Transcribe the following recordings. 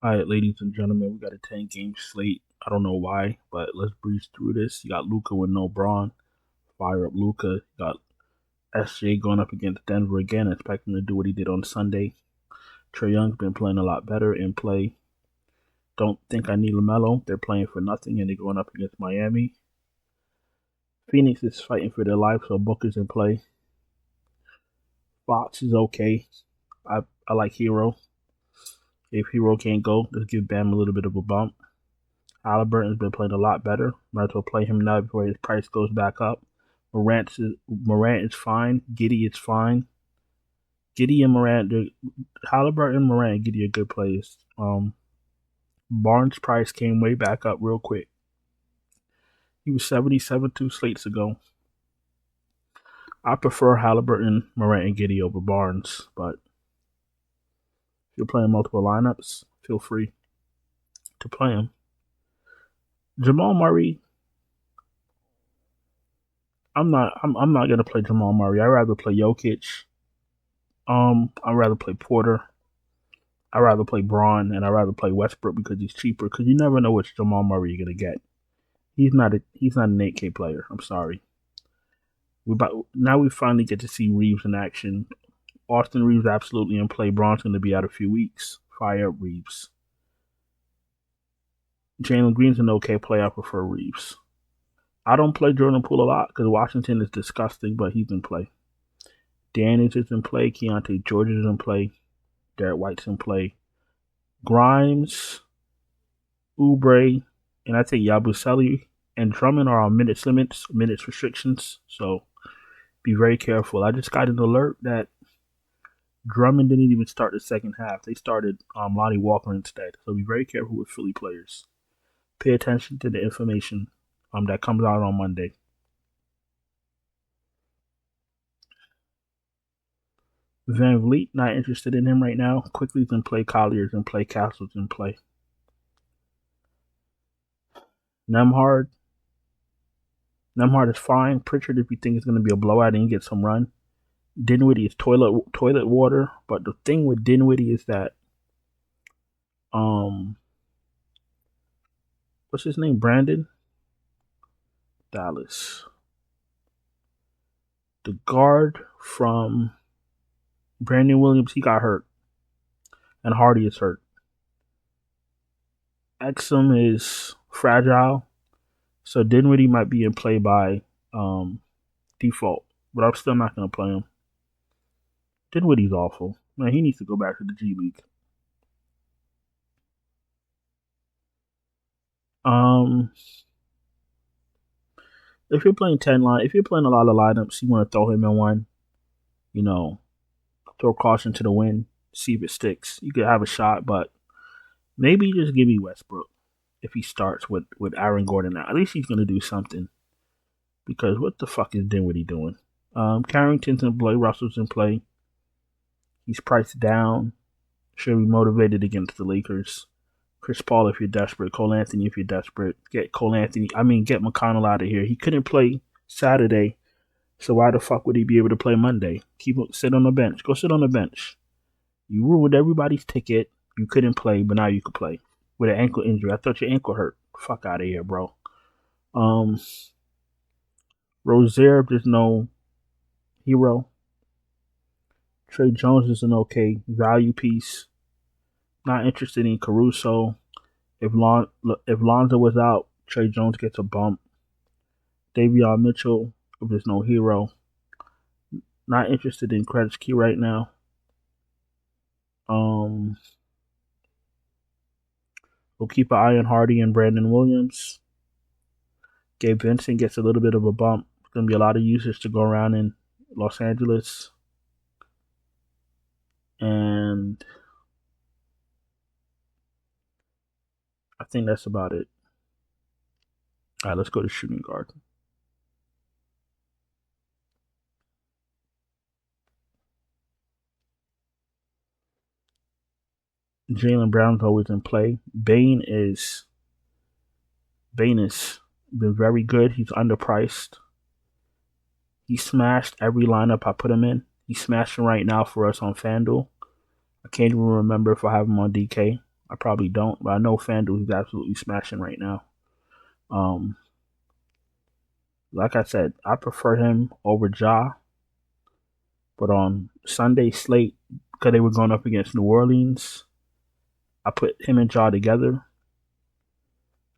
All right, ladies and gentlemen, we got a 10-game slate. I don't know why, but let's breeze through this. You got Luca with no Braun. Fire up Luca. You got SJ going up against Denver again. Expect him to do what he did on Sunday. Trae Young's been playing a lot better in play. Don't think I need LaMelo. They're playing for nothing, and they're going up against Miami. Phoenix is fighting for their life, so Booker's in play. Fox is okay. I like Hero. If Hero can't go, let's give Bam a little bit of a bump. Halliburton's been playing a lot better. Might as well play him now before his price goes back up. Morant is fine. Giddey is fine. Giddey and Morant, Halliburton, Morant, and Giddey are good players. Barnes' price came way back up real quick. He was 77 2 slates ago. I prefer Halliburton, Morant, and Giddey over Barnes, but if you're playing multiple lineups, feel free to play him. Jamal Murray, I'm not gonna play Jamal Murray. I'd rather play Jokic. I'd rather play Porter. I'd rather play Braun, and I'd rather play Westbrook because he's cheaper. Because you never know which Jamal Murray you're gonna get. He's not an 8K player. I'm sorry. Now we finally get to see Reeves in action. Austin Reeves absolutely in play. Braun's gonna be out a few weeks. Fire up Reeves. Jalen Green's an okay play. I prefer Reeves. I don't play Jordan Poole a lot because Washington is disgusting, but he's in play. Daniels is in play. Keontae George is in play. Derek White's in play. Grimes, Oubre, and I think Yabusele and Drummond are on minutes restrictions. So be very careful. I just got an alert that Drummond didn't even start the second half. They started Lonnie Walker instead. So be very careful with Philly players. Pay attention to the information that comes out on Monday. Van Vliet, not interested in him right now. Quickly's in play. Collier's in play. Castle's in play. Nemhard is fine. Pritchard, if you think it's going to be a blowout and you get some run. Dinwiddie is toilet water. But the thing with Dinwiddie is that, what's his name? Brandon? Dallas. The guard from Brandon Williams, he got hurt. And Hardy is hurt. Exum is fragile. So Dinwiddie might be in play by default. But I'm still not going to play him. Dinwiddie's awful. Man, he needs to go back to the G League. If you're playing if you're playing a lot of lineups, you want to throw him in one. Throw caution to the wind, see if it sticks. You could have a shot, but maybe just give me Westbrook if he starts with Aaron Gordon now. At least he's gonna do something. Because what the fuck is Dinwiddie doing? Carrington's in play, Russell's in play. He's priced down. Should be motivated against the Lakers. Chris Paul if you're desperate. Cole Anthony if you're desperate. Get McConnell out of here. He couldn't play Saturday, so why the fuck would he be able to play Monday? Sit on the bench. Go sit on the bench. You ruined everybody's ticket. You couldn't play, but now you could play with an ankle injury. I thought your ankle hurt. Fuck out of here, bro. Rozier, there's no hero. Trey Jones is an okay value piece. Not interested in Caruso. If Lonzo was out, Trey Jones gets a bump. Davion Mitchell, if there's no hero. Not interested in Kretsky right now. We'll keep an eye on Hardy and Brandon Williams. Gabe Vincent gets a little bit of a bump. There's going to be a lot of users to go around in Los Angeles. And I think that's about it. All right, let's go to shooting guard. Jaylen Brown's always in play. Bane has been very good. He's underpriced. He smashed every lineup I put him in. He's smashing right now for us on FanDuel. I can't even remember if I have him on DK. I probably don't, but I know FanDuel is absolutely smashing right now. Like I said, I prefer him over Ja, but on Sunday slate, because they were going up against New Orleans, I put him and Ja together.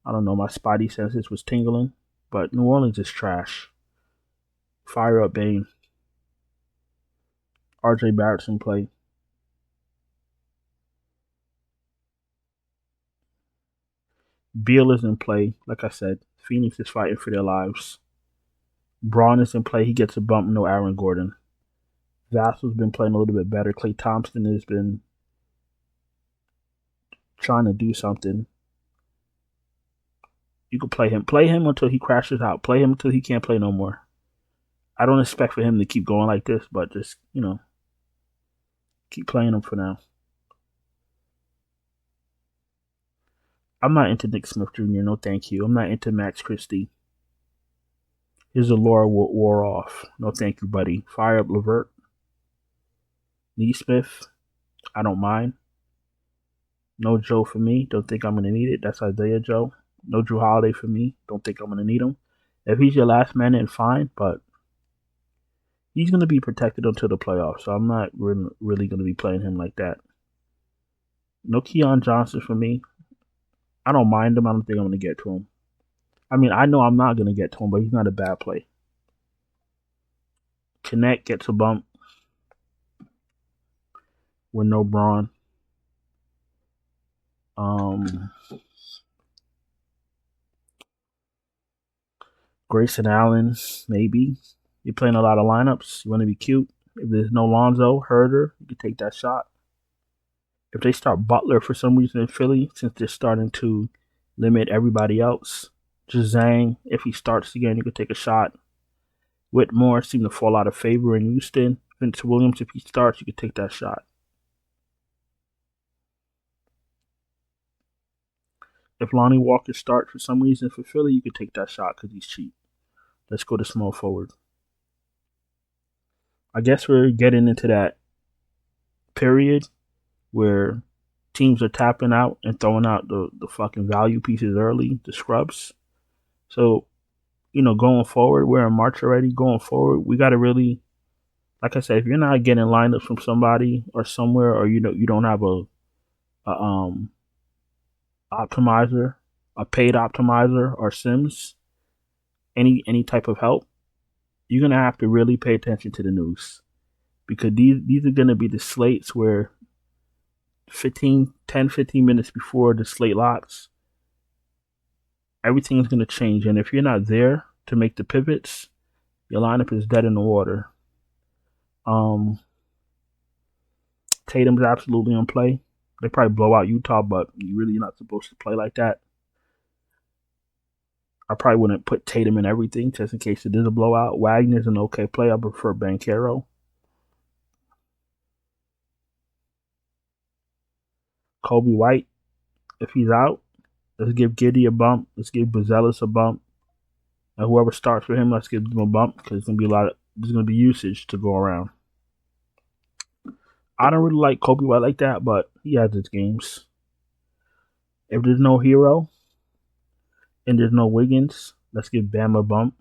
I don't know, my spidey senses was tingling, but New Orleans is trash. Fire up Bane. RJ Barrett's in play. Beal is in play. Like I said, Phoenix is fighting for their lives. Braun is in play. He gets a bump. No Aaron Gordon. Vassal's been playing a little bit better. Klay Thompson has been trying to do something. You can play him. Play him until he crashes out. Play him until he can't play no more. I don't expect for him to keep going like this, but just, keep playing him for now. I'm not into Nick Smith Jr. No, thank you. I'm not into Max Christie. His allure wore off. No, thank you, buddy. Fire up LeVert. Neesmith. I don't mind. No Joe for me. Don't think I'm going to need it. That's Isaiah Joe. No Drew Holiday for me. Don't think I'm going to need him. If he's your last man, then fine, but he's going to be protected until the playoffs, so I'm not really going to be playing him like that. No Keon Johnson for me. I don't mind him. I don't think I'm going to get to him. I mean, I know I'm not going to get to him, but he's not a bad play. Connect gets a bump with no Braun. Grayson Allen, maybe. You're playing a lot of lineups. You want to be cute. If there's no Lonzo, Herder, you can take that shot. If they start Butler for some reason in Philly, since they're starting to limit everybody else, Jazang, if he starts again, you could take a shot. Whitmore seemed to fall out of favor in Houston. Vince Williams, if he starts, you could take that shot. If Lonnie Walker starts for some reason for Philly, you could take that shot because he's cheap. Let's go to small forward. I guess we're getting into that period where teams are tapping out and throwing out the fucking value pieces early, the scrubs. So, going forward, we're in March already. Going forward, we got to really, like I said, if you're not getting lineups from somebody or somewhere, or you don't have a optimizer, a paid optimizer or Sims, any type of help, you're gonna have to really pay attention to the news, because these are gonna be the slates where 15 minutes before the slate locks, everything is gonna change, and if you're not there to make the pivots, your lineup is dead in the water. Tatum's absolutely on play. They probably blow out Utah, but you're really not supposed to play like that. I probably wouldn't put Tatum in everything just in case it is a blowout. Wagner's an okay play. I prefer Banchero. Kobe White, if he's out, let's give Giddy a bump. Let's give Bazelis a bump. And whoever starts for him, let's give them a bump, because there's gonna be usage to go around. I don't really like Kobe White like that, but he has his games. If there's no Hero and there's no Wiggins, let's give Bam a bump.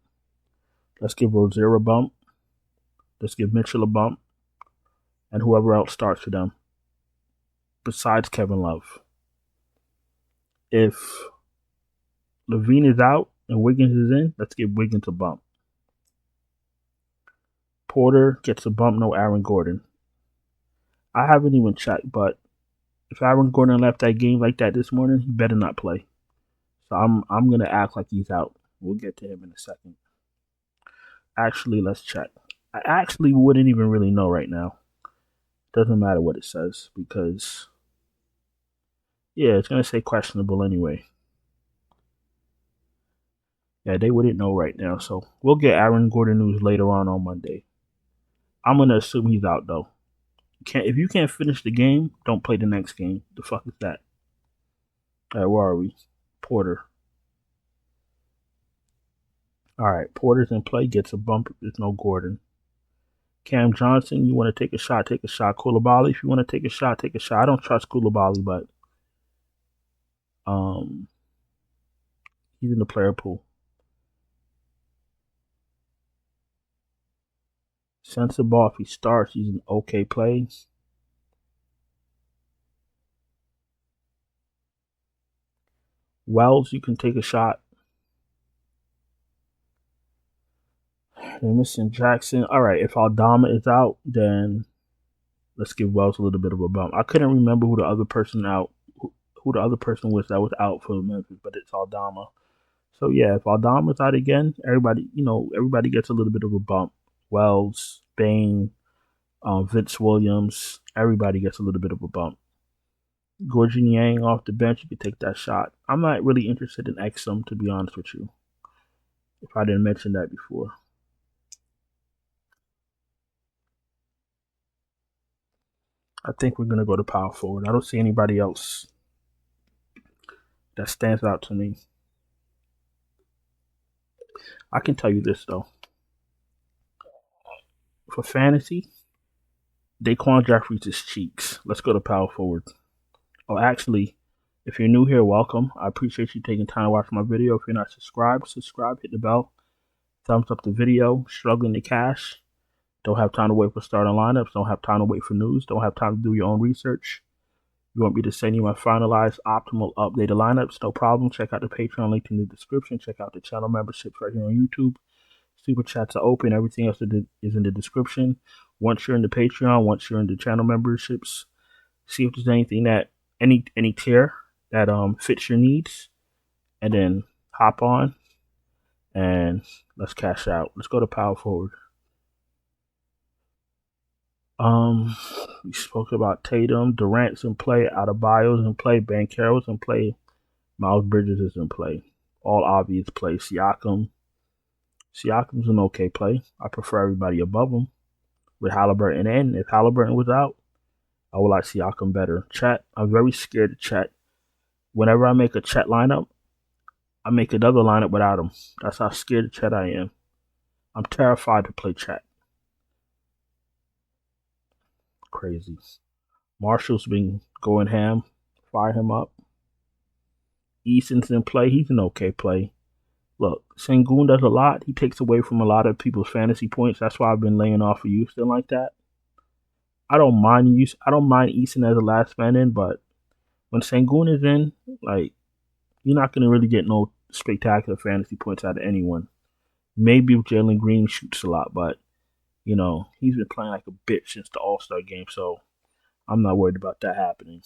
Let's give Rozier a bump. Let's give Mitchell a bump. And whoever else starts for them, besides Kevin Love. If Levine is out and Wiggins is in, let's give Wiggins a bump. Porter gets a bump, no Aaron Gordon. I haven't even checked, but if Aaron Gordon left that game like that this morning, he better not play. So I'm gonna act like he's out. We'll get to him in a second. Actually, let's check. I actually wouldn't even really know right now. Doesn't matter what it says, because it's gonna say questionable anyway. Yeah, they wouldn't know right now, so we'll get Aaron Gordon news later on Monday. I'm gonna assume he's out though. If you can't finish the game, don't play the next game. The fuck is that? All right, where are we? Porter. All right, Porter's in play, gets a bump. There's no Gordon. Cam Johnson, you want to take a shot, take a shot. Koulibaly, if you want to take a shot, take a shot. I don't trust Koulibaly, but He's in the player pool. Sensible, if he starts, he's an okay play. Wells, you can take a shot. They're missing Jackson. All right, if Aldama is out, then let's give Wells a little bit of a bump. I couldn't remember who the other person was that was out for Memphis, but it's Aldama. So yeah, if Aldama's out again, everybody gets a little bit of a bump. Wells, Bain, Vince Williams, everybody gets a little bit of a bump. Gorgon Yang off the bench, you could take that shot. I'm not really interested in Exum, to be honest with you, if I didn't mention that before. I think we're going to go to power forward. I don't see anybody else that stands out to me. I can tell you this, though. For fantasy, Daquan Jeffries is cheeks. Let's go to power forward. Oh, actually, if you're new here, welcome. I appreciate you taking time to watch my video. If you're not subscribed, subscribe, hit the bell, thumbs up the video. Struggling to cash. Don't have time to wait for starting lineups. Don't have time to wait for news. Don't have time to do your own research. You want me to send you my finalized, optimal, updated lineups? No problem. Check out the Patreon link in the description. Check out the channel memberships right here on YouTube. Super chats are open. Everything else is in the description. Once you're in the Patreon, once you're in the channel memberships, see if there's anything that any tier that fits your needs, and then hop on and let's cash out. Let's go to power forward. We spoke about Tatum, Durant's in play, Adebayo's in play, Banchero's in play, Miles Bridges is in play. All obvious play. Siakam's an okay play. I prefer everybody above him with Halliburton in. If Halliburton was out, I would like Siakam better. Chet, I'm very scared of Chet. Whenever I make a Chet lineup, I make another lineup without him. That's how scared of Chet I am. I'm terrified to play Chet. Crazy. Marshall's been going ham. Fire him up. Easton's in play. He's an okay play. Look, Sengun does a lot. He takes away from a lot of people's fantasy points. That's why I've been laying off of Houston like that. I don't mind Easton as a last man in, but when Sengun is in, like, you're not gonna really get no spectacular fantasy points out of anyone. Maybe if Jalen Green shoots a lot, but he's been playing like a bitch since the All-Star game, so I'm not worried about that happening.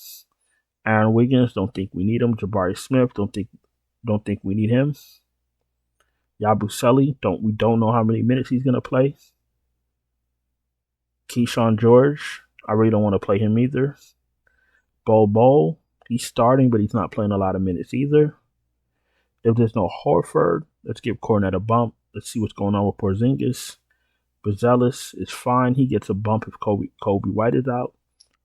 Aaron Wiggins, don't think we need him. Jabari Smith, don't think we need him. Yabusele, we don't know how many minutes he's gonna play. Keyshawn George, I really don't want to play him either. Bol, he's starting, but he's not playing a lot of minutes either. If there's no Horford, let's give Cornet a bump. Let's see what's going on with Porzingis. Bazelis is fine. He gets a bump if Kobe White is out.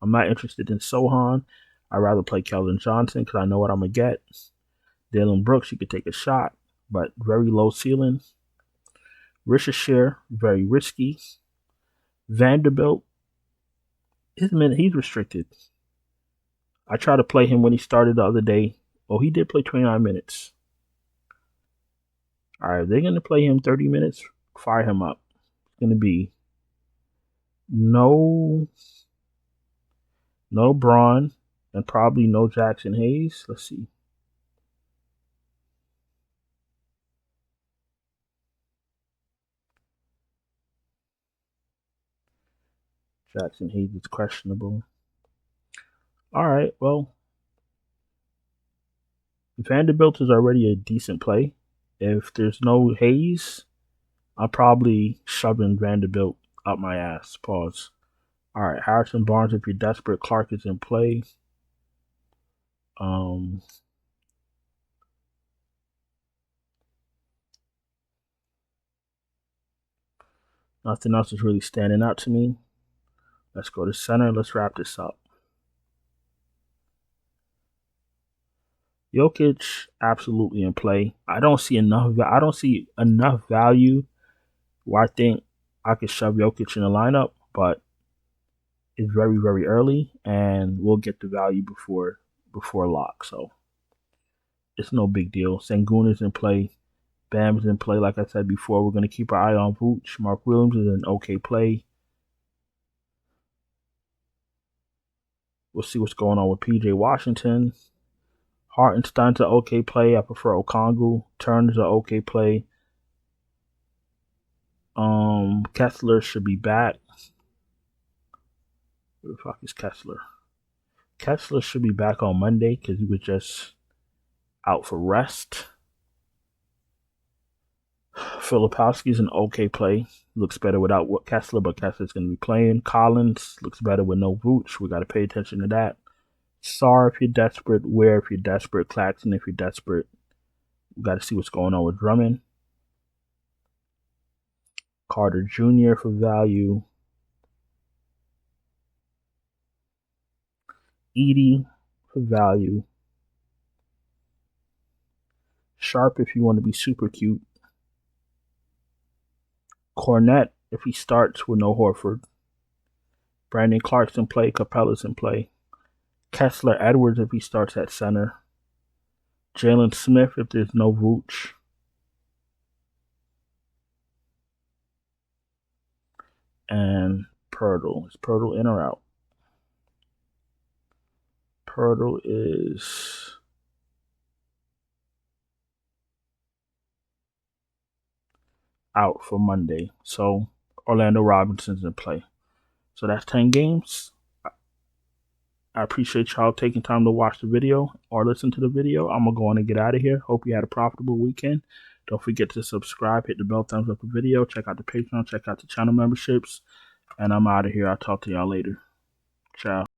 I'm not interested in Sohan. I'd rather play Keldon Johnson because I know what I'm going to get. Dylan Brooks, you could take a shot, but very low ceiling. Ricochet, very risky. Vanderbilt, he's restricted. I tried to play him when he started the other day. Oh, he did play 29 minutes. All right, they're going to play him 30 minutes. Fire him up. It's going to be no Braun and probably no Jackson Hayes. Let's see. Jackson Hayes is questionable. All right, well, Vanderbilt is already a decent play. If there's no Hayes, I'm probably shoving Vanderbilt up my ass. Pause. All right, Harrison Barnes, if you're desperate, Clark is in play. Nothing else is really standing out to me. Let's go to center. Let's wrap this up. Jokic, absolutely in play. I don't see enough value where I think I could shove Jokic in the lineup, but it's very, very early, and we'll get the value before lock. So It's no big deal. Sengun is in play. Bam's in play. Like I said before, we're going to keep our eye on Vooch. Mark Williams is an okay play. We'll see what's going on with PJ Washington. Hartenstein's an okay play. I prefer Okongwu. Turner's an okay play. Kessler should be back. Where the fuck is Kessler? Kessler should be back on Monday because he was just out for rest. Filipowski's an okay play. Looks better without Kessler, but Kessler's going to be playing. Collins looks better with no Vooch. We got to pay attention to that. Sarr if you're desperate. Ware if you're desperate. Claxton if you're desperate. We got to see what's going on with Drummond. Carter Jr. for value. Edie for value. Sharp if you want to be super cute. Cornette if he starts with no Horford. Brandon Clark's in play. Capella's in play. Kessler Edwards if he starts at center. Jalen Smith if there's no Vooch. And Pirtle. Is Pirtle in or out? Pirtle is out for Monday. So Orlando Robinson's in play. So that's 10 games. I appreciate y'all taking time to watch the video or listen to the video. I'm going to go on and get out of here. Hope you had a profitable weekend. Don't forget to subscribe, hit the bell, thumbs up the video, check out the Patreon, check out the channel memberships. And I'm out of here. I'll talk to y'all later. Ciao.